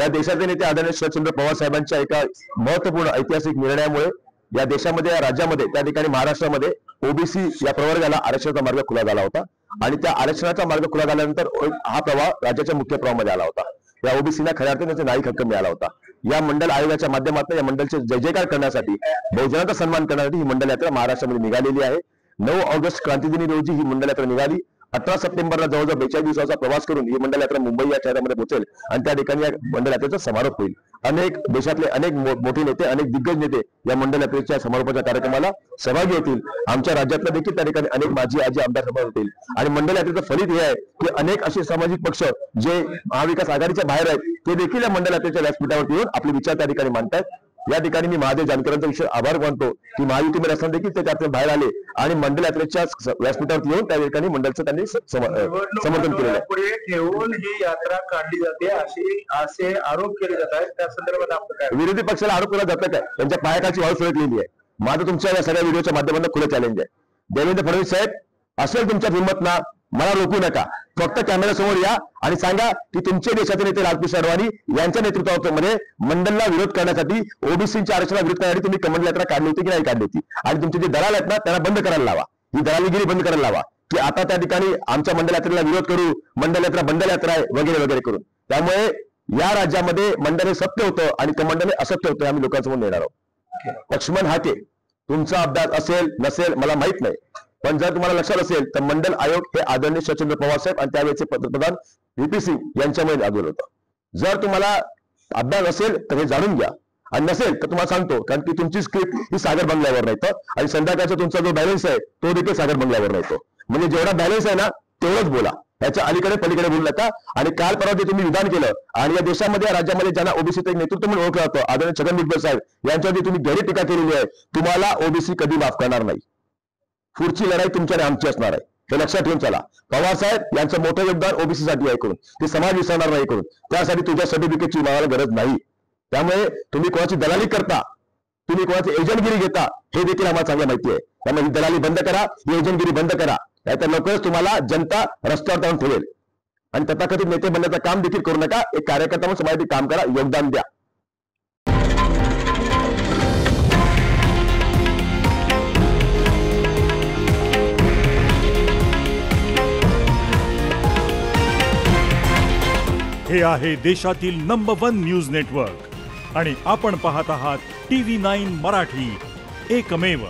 या देशाचे नेते आदरणीय शरदचंद्र पवार साहेबांच्या एका महत्वपूर्ण ऐतिहासिक निर्णयामुळे या देशामध्ये, या राज्यामध्ये, त्या ठिकाणी महाराष्ट्रामध्ये ओबीसी या प्रवर्गाला आरक्षणाचा मार्ग खुला झाला होता आणि त्या आरक्षणाचा मार्ग खुला झाल्यानंतर हा प्रवाह राज्याच्या मुख्य प्रवाहामध्ये आला होता। या ओबीसीला खऱ्या अर्थाने त्याचा न्यायिक हक्क मिळाला होता। या मंडल आयोगाच्या माध्यमातून या मंडलचे जय जयकार करण्यासाठी, बहुजनांचा सन्मान करण्यासाठी ही मंडल यात्रा महाराष्ट्रामध्ये निघालेली आहे। 9 ऑगस्ट क्रांतिदिनी रोजी ही मंडल यात्रा निघाली। 18 सप्टेंबरला जवळजवळ 42 दिवसाचा प्रवास करून ही मंडल यात्रा मुंबई या शहरामध्ये पोहोचेल आणि त्या ठिकाणी या मंडल यात्रेचा समारोप होईल। अनेक देशातले अनेक मोठे नेते, अनेक दिग्गज नेते या मंडल यात्रेच्या समारोपाच्या कार्यक्रमाला सहभागी होतील। आमच्या राज्यातल्या देखील त्या ठिकाणी अनेक माजी आजी आमदार सहभागी होतील आणि मंडल यात्रेचं फलित हे आहे की अनेक असे सामाजिक पक्ष जे महाविकास आघाडीच्या बाहेर आहेत ते देखील या मंडल यात्रेच्या व्यासपीठावर येऊन आपले विचार त्या ठिकाणी मांडतात। या ठिकाणी मी महादेव जानकरांचा विषय आभार मानतो की महायुतीमध्ये असताना देखील ते त्यातून बाहेर आले आणि मंडल यात्रेच्या व्यासपीठावर येऊन त्या ठिकाणी मंडलचं त्यांनी समर्थन केलेलं आहे। पुढे ठेवून ही यात्रा काढली जाते असे आरोप केले जात आहेत, त्या संदर्भात आपण काय? विरोधी पक्षाला आरोप केला जातं काय? त्यांच्या पायाखालची वाळू सुरकलेली आहे। माझं तुमच्या या सगळ्या व्हिडिओच्या माध्यमातून खुलं चॅलेंज आहे, देवेंद्र फडणवीस साहेब, असेल तुमच्या हिंमत ना, मला रोखू नका, फक्त कॅमेरा समोर या आणि सांगा की तुमचे देशाचे नेते लालकृष्ण अडवाणी यांच्या नेतृत्वामध्ये मंडलला विरोध करण्यासाठी, ओबीसीच्या आरक्षणाला विरोध करण्यासाठी तुम्ही मंडल यात्रा काढली होती की नाही काढली होती? आणि तुमचे जे दलाल आहेत ना त्यांना बंद करायला लावा, ही दलालीगिरी बंद करायला लावा की आता त्या ठिकाणी आमच्या मंडल यात्रेला विरोध करू, मंडल यात्रा बंडल यात्रा आहे वगैरे वगैरे करून। त्यामुळे या राज्यामध्ये मंडल हे सत्य होतं आणि कमंडल हे असत्य होतं, आम्ही लोकांसमोर नेणार आहोत। लक्ष्मण हाके, तुमचा अभ्यास असेल नसेल मला माहित नाही, पण जर तुम्हाला लक्षात असेल तर मंडल आयोग हे आदरणीय शरदचंद्र पवार साहेब आणि त्यावेळेचे पंतप्रधान व्हीपी सिंग यांच्यामुळे लागू होतं। जर तुम्हाला अभ्यास असेल तर हे जाणून घ्या आणि नसेल तर तुम्हाला सांगतो, कारण की तुमची स्क्रिप्ट ही सागर बंगल्यावर नाही आणि संध्याकाळचा तुमचा जो बॅलन्स आहे तो देखील सागर बंगल्यावर नाही। म्हणजे जेवढा बॅलन्स आहे ना तेवढंच बोला, याच्या अलीकडे पलीकडे बोलू नका। आणि काल परवा जे तुम्ही विधान केलं आणि या देशामध्ये, या राज्यामध्ये ज्यांना ओबीसीचं एक नेतृत्व म्हणून ओळखलं जातं आदरणीय छगन भुजबळ साहेब यांच्यावरती तुम्ही गैर टीका केलेली आहे, तुम्हाला ओबीसी कधी माफ करणार नाही। पुढची लढाई तुमच्या आणि आमची असणार आहे, हे लक्षात ठेवून चला। पवार साहेब यांचं मोठं योगदान ओबीसी साठी आहे करून, ते समाज विसरणार नाही करून, त्यासाठी तुझ्या सर्टिफिकेटची मला गरज नाही। त्यामुळे तुम्ही कोणाची दलाली करता, तुम्ही कोणाची एजंटगिरी घेता हे देखील आम्हाला चांगलं माहिती आहे। त्यामुळे ही दलाली बंद करा, ही एजंटगिरी बंद करा, नाहीतर लवकरच तुम्हाला जनता रस्त्यावर जाऊन ठेवेल। आणि तथाकथित नेते बनण्याचं काम देखील करू नका, एक कार्यकर्ता म्हणून समाजासाठी काम करा, योगदान द्या। हे आहे देशातील नंबर 1 न्यूज नेटवर्क आणि आपण पाहत आहात TV9 मराठी, एकमेव।